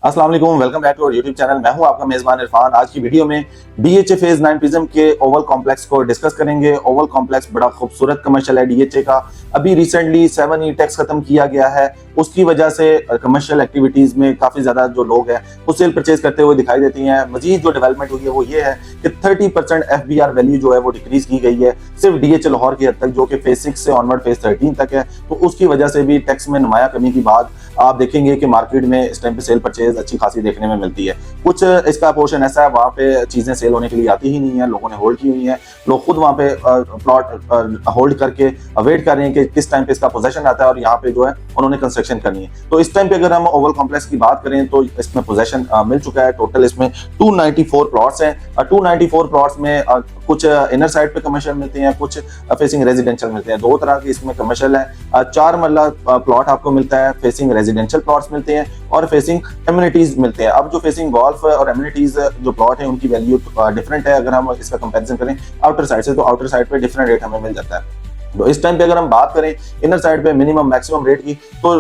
अस्सलाम वालेकुम, welcome back to our YouTube channel. मैं हूं आपका मेजबान इरफान। आज की वीडियो में डीएचए फेज 9 प्रिज्म के ओवल कॉम्प्लेक्स को डिस्कस करेंगे। ओवल कॉम्प्लेक्स बड़ा खूबसूरत कमर्शियल है डीएचए का। अभी रिसेंटली 7E टैक्स खत्म किया गया है, उसकी वजह से कमर्शियल एक्टिविटीज में काफी ज्यादा जो लोग हैं वो सेल परचेज करते हुए दिखाई देती हैं। मजीद जो डेवलपमेंट हुई है वो ये है कि 30% FBR वैल्यू जो है वो डिक्रीज की गई है सिर्फ डीएचए लाहौर की हद तक, जो कि फेज 6 से ऑनवर्ड फेज 13 तक है। तो उसकी वजह से भी टैक्स में नुमाया कमी की बात आप देखेंगे कि मार्केट में इस टाइम पे सेल परचेज अच्छी खासी देखने में मिलती है। कुछ इसका पोर्शन ऐसा है वहाँ पे चीजें सेल होने के लिए आती ही नहीं है, लोगों ने होल्ड की हुई है। लोग खुद वहाँ पे प्लॉट होल्ड करके वेट कर रहे हैं कि किस टाइम पे इसका पोजेशन आता है और यहाँ पे जो है उन्होंने कंस्ट्रक्शन करनी है। तो इस टाइम पे अगर हम ओवल कॉम्प्लेक्स की बात करें तो इसमें पोजेशन मिल चुका है। टोटल इसमें 294 प्लॉट्स हैं। 294 प्लॉट्स में कुछ इनर साइड पे कमर्शियल मिलते हैं, कुछ फेसिंग रेजिडेंशियल मिलते हैं। दो तरह की इसमें कमर्शियल है। 4 मरला प्लॉट आपको मिलता है, फेसिंग रेजिडेंशियल प्लॉट्स मिलते हैं और फेसिंग एमिनिटीज मिलते हैं। अब जो फेसिंग गोल्फ और एमिनिटीज जो प्लॉट है उनकी वैल्यू डिफरेंट है। अगर हम इसका कंपैरिजन करें आउटर साइड से तो आउटर साइड पे डिफरेंट रेट हमें मिल जाता है। तो इस टाइम पे अगर हम बात करें इनर साइड पे मिनिमम मैक्सिमम रेट की तो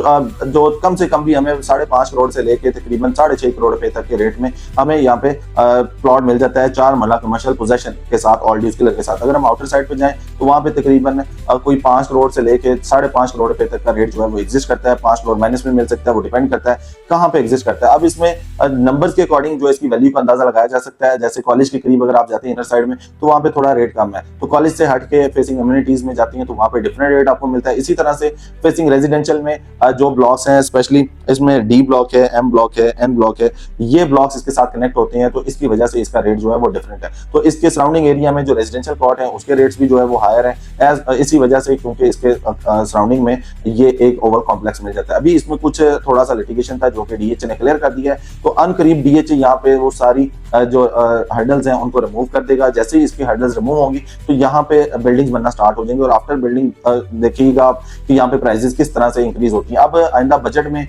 जो कम से कम भी हमें 5.5 करोड़ से लेके तकरीबन 6.5 करोड़ रुपए तक के रेट में हमें यहाँ पे प्लॉट मिल जाता है 4 मरला कमर्शियल पोजेशन के साथ, ऑल ड्यूज क्लियर के साथ। अगर हम आउटर साइड पे जाएं तो वहाँ पे तकरीबन कोई 5 करोड़ से लेके 5.5 करोड़ रुपए तक का रेट जो है वो एग्जिस्ट करता है। 5 करोड़ माइनस में मिल सकता है, वो डिपेंड करता है कहाँ पे एग्जिस्ट करता है। अब इसमें नंबर्स के अकॉर्डिंग जो इसकी वैल्यू का अंदाजा लगाया जा सकता है। जैसे कॉलेज के करीब अगर आप जाते हैं इनर साइड में तो वहाँ पे थोड़ा रेट कम है, तो कॉलेज से हट के फेसिंग कम्युनिटीज में जाती है तो वहाँ पे डिफरेंट रेट आपको मिलता है। इसी तरह से फेसिंग रेजिडेंशियल में जो ब्लॉक्स हैं, स्पेशली इसमें डी ब्लॉक है, एम ब्लॉक है, एन ब्लॉक है, ये ब्लॉक्स इसके साथ कनेक्ट होते हैं तो इसकी वजह से इसका रेट जो है वो डिफरेंट है। तो इसके सराउंडिंग एरिया में जो रेजिडेंशियल प्लॉट है उसके रेट्स भी जो है वो हायर है इसी वजह से, क्योंकि इसके सराउंडिंग में ये एक ओवल कॉम्प्लेक्स मिल जाता है। अभी इसमें कुछ थोड़ा सा लिटिगेशन था जो कि डीएचए ने क्लियर कर दिया है, तो अनकरीब डीएचए यहाँ पे वो सारी जो हर्डल्स हैं उनको रिमूव कर देगा। जैसे ही इसकी हर्डल्स रिमूव होंगी तो यहाँ पे बिल्डिंग्स बनना स्टार्ट हो जाएंगे और आफ्टर बिल्डिंग देखिएगा आप कि यहाँ पे प्राइसेस किस तरह से इंक्रीज होती हैं। अब आइंदा बजट में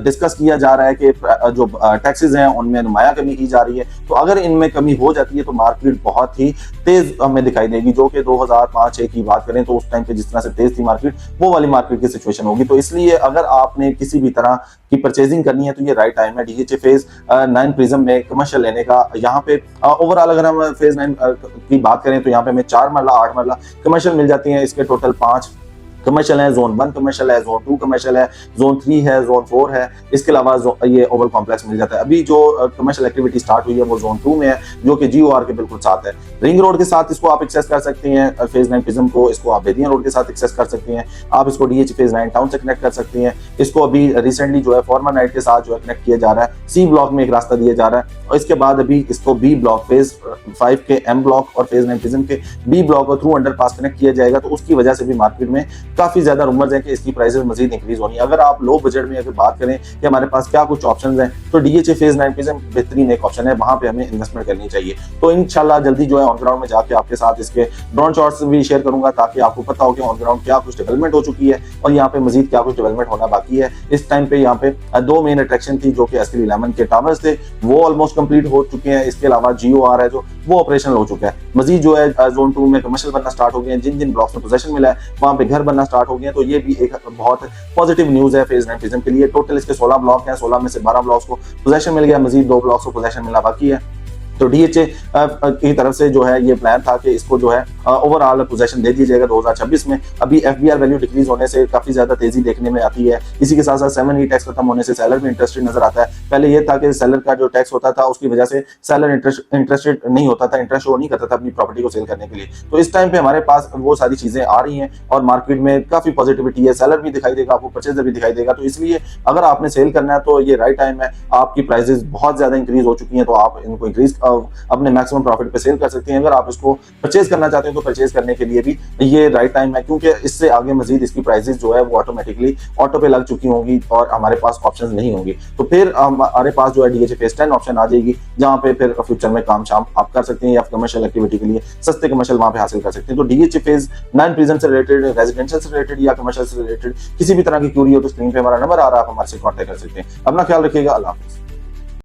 डिस्कस किया जा रहा है कि जो टैक्सेस हैं उनमें नुमाया कमी की जा रही है। तो अगर इनमें कमी हो जाती है तो मार्केट बहुत ही तेज हमें दिखाई देगी, जो कि 2005-6 की बात करें तो उस टाइम पे जिस तरह से तेज थी मार्केट, वो वाली मार्केट की सिचुएशन होगी। तो इसलिए अगर आपने किसी भी तरह की परचेजिंग करनी है तो ये राइट टाइम है डीएचए फेज 9 प्रिज्म में कमर्शियल लेने का। यहाँ पे ओवरऑल अगर हम फेज 9 की बात करें तो यहाँ पे हमें 4 मरला 8 मरला कमर्शियल मिल जाती हैं। इसके टोटल 5 कमर्शियल है, जोन 1 कमर्शियल है, जोन 2 कमर्शियल है, जोन 3 है, जोन 4 है। इसके अलावा ये ओवल कॉम्प्लेक्स मिल जाता है। अभी जो कमर्शियल एक्टिविटी स्टार्ट हुई है वो जोन 2 में है, जो कि जीओआर के बिल्कुल साथ है। रिंग रोड के साथ इसको आप एक्सेस कर सकते हैं, फेज 9 प्रिज्म को इसको आप बेदिया रोड के साथ एक्सेस कर सकते हैं। आप इसको डीएचए फेज 9 टाउन से कनेक्ट कर सकते हैं। इसको अभी रिसेंटली जो है फॉर्मर नाइट के साथ जो है कनेक्ट किया जा रहा है। सी ब्लॉक में एक रास्ता दिया जा रहा है और इसके बाद अभी इसको बी ब्लॉक फेज 5 के एम ब्लॉक और फेज 9 प्रिज्म के बी ब्लॉक को थ्रू अंडरपास कनेक्ट किया जाएगा। तो उसकी वजह से भी मार्केट में काफी ज्यादा रूमर्स है कि इसकी प्राइसेस मजीद इंक्रीज होनी है। अगर आप लो बजट में अगर बात करें कि हमारे पास क्या कुछ ऑप्शंस हैं तो डीएचए फेज 9 प्रिज्म बेहतरीन एक ऑप्शन है, वहां पे हमें इन्वेस्टमेंट करनी चाहिए। तो इंशाल्लाह जल्दी जो है ऑन ग्राउंड में जाके आपके साथ इसके ड्रोन शॉट्स भी शेयर करूंगा ताकि आपको पता हो कि ऑन ग्राउंड क्या कुछ डेवलपमेंट हो चुकी है और यहाँ पे मजीद क्या कुछ डेवलपमेंट होना बाकी है। इस टाइम पे यहाँ पे 2 मेन अट्रैक्शन थी जो कि एसके 11 के टावर्स थे, वो ऑलमोस्ट कंप्लीट हो चुके हैं। इसके अलावा जीओआर है जो वो ऑपरेशनल हो चुका है। मजीद जो है जोन 2 में कमर्शियल बनना स्टार्ट हो गए हैं, जिन जिन ब्लॉक्स में पोजेशन मिला है वहां पे घर बनना स्टार्ट हो गए हैं। तो ये भी एक बहुत पॉजिटिव न्यूज है फेज 9 प्रिज्म के लिए। टोटल इसके 16 ब्लॉक हैं, 16 में से 12 ब्लॉक्स को पोजेशन मिल गया, मजीद 2 ब्लॉक्स को पोजेशन मिला बाकी है। तो डीएचए की तरफ से जो है ये प्लान था कि इसको जो है ओवरऑल पोजीशन दे दी जाएगा 2026 में। अभी एफबीआर वैल्यू डिक्रीज होने से काफी ज्यादा तेजी देखने में आती है। इसी के साथ साथ 7E टैक्स खत्म होने से सेलर भी इंटरेस्टेड नजर आता है। पहले ये था कि सेलर का जो टैक्स होता था उसकी वजह से सेलर इंटरेस्टेड नहीं होता था, इंटरेस्ट शो नहीं करता था अपनी प्रॉपर्टी को सेल करने के लिए। तो इस टाइम पे हमारे पास वो सारी चीजें आ रही हैं और मार्केट में काफी पॉजिटिविटी है। सेलर भी दिखाई देगा आपको, परचेजर भी दिखाई देगा। तो इसलिए अगर आपने सेल करना है तो ये राइट टाइम है। आपकी प्राइसेस बहुत ज्यादा इंक्रीज हो चुकी हैं तो आप इनको इंक्रीज अपने मैक्सिमम प्रॉफिट पे सेल कर सकते हैं। अगर आप इसको परचेज करना चाहते हैं तो परचेज करने के लिए भी ये राइट टाइम है, क्योंकि इससे आगे मजीद इसकी प्राइसेस जो है वो ऑटोमेटिकली ऑटो पे लग चुकी होंगी और हमारे पास ऑप्शंस नहीं होंगे। तो फिर हमारे पास जो है डीएचए फेज 10 ऑप्शन आ जाएगी, जहां पे फिर फ्यूचर में काम शाम आप कर सकते हैं या कमर्शियल एक्टिविटी के लिए सस्ते कमर्शियल वहां पे हासिल कर सकते हैं। तो डीएचए फेज 9 प्रिज्म से रिलेटेड, रेजिडेंशियल से रिलेटेड या कमर्शियल से रिलेटेड किसी भी तरह की क्यूरी हो तो स्क्रीन पे हमारा नंबर आ रहा है, आप हमारे से कॉन्टेक्ट कर सकते हैं। अपना ख्याल रखिएगा। अल्लाह हाफिज़।